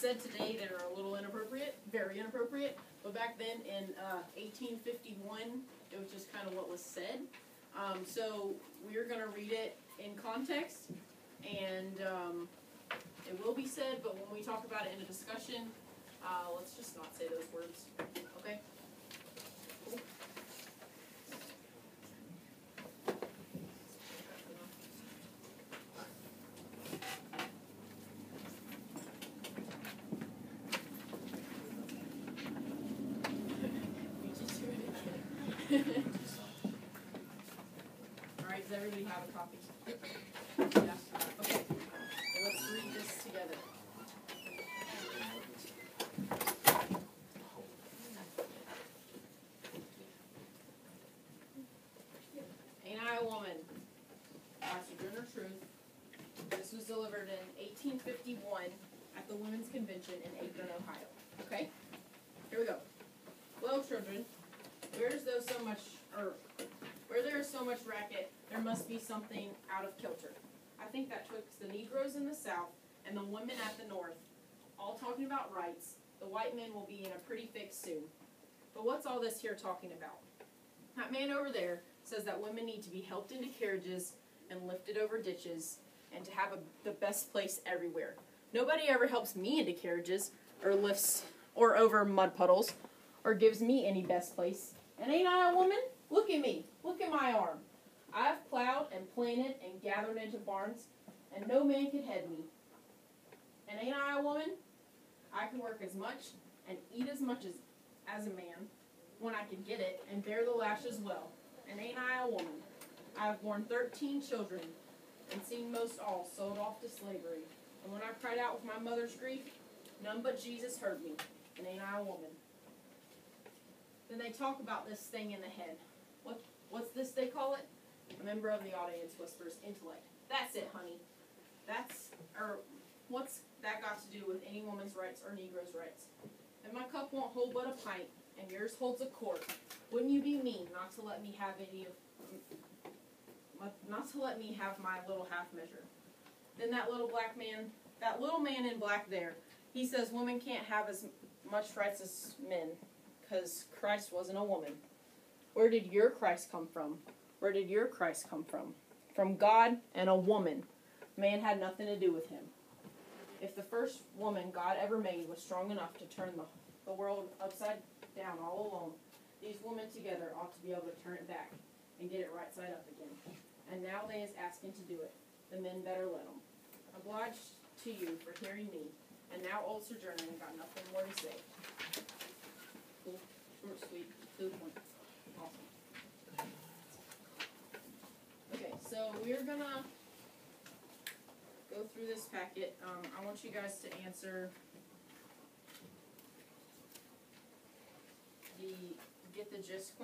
said today that are a little inappropriate, very inappropriate, but back then in 1851, it was just kind of what was said. So we're going to read it in context, and it will be said, but when we talk about it in a discussion, let's just not say those words, okay? Cool. Alright, does everybody have a copy? Yeah? Okay. Well, let's read this together. Ain't I a Woman? By Sojourner Truth. This was delivered in 1851 at the Women's Convention in Akron, Ohio. Okay? Here we go. Well, children, where there is so much racket, there must be something out of kilter. I think that twixt the Negroes in the South and the women at the North, all talking about rights, the white men will be in a pretty fix soon. But what's all this here talking about? That man over there says that women need to be helped into carriages and lifted over ditches and to have the best place everywhere. Nobody ever helps me into carriages or lifts or over mud puddles or gives me any best place. And ain't I a woman? Look at me. Look at my arm. I've plowed and planted and gathered into barns, and no man can head me. And ain't I a woman? I can work as much and eat as much as a man when I can get it, and bear the lash as well. And ain't I a woman? I have borne 13 children, and seen most all sold off to slavery. And when I cried out with my mother's grief, none but Jesus heard me. And ain't I a woman? Then they talk about this thing in the head. What's this they call it? A member of the audience whispers, intellect. That's it, honey. What's that got to do with any woman's rights or Negro's rights? If my cup won't hold but a pint, and yours holds a quart, wouldn't you be mean not to let me have my little half measure? Then that little man in black there, he says women can't have as much rights as men, because Christ wasn't a woman. Where did your Christ come from? Where did your Christ come from? From God and a woman. Man had nothing to do with him. If the first woman God ever made was strong enough to turn the world upside down all alone, these women together ought to be able to turn it back and get it right side up again. And now they is asking to do it. The men better let them. Obliged to you for hearing me. And now old Sojourner ain't got nothing more to say. Cool. Short, sweet, to the point. Awesome. Okay, so we're gonna go through this packet. I want you guys to answer get the gist question.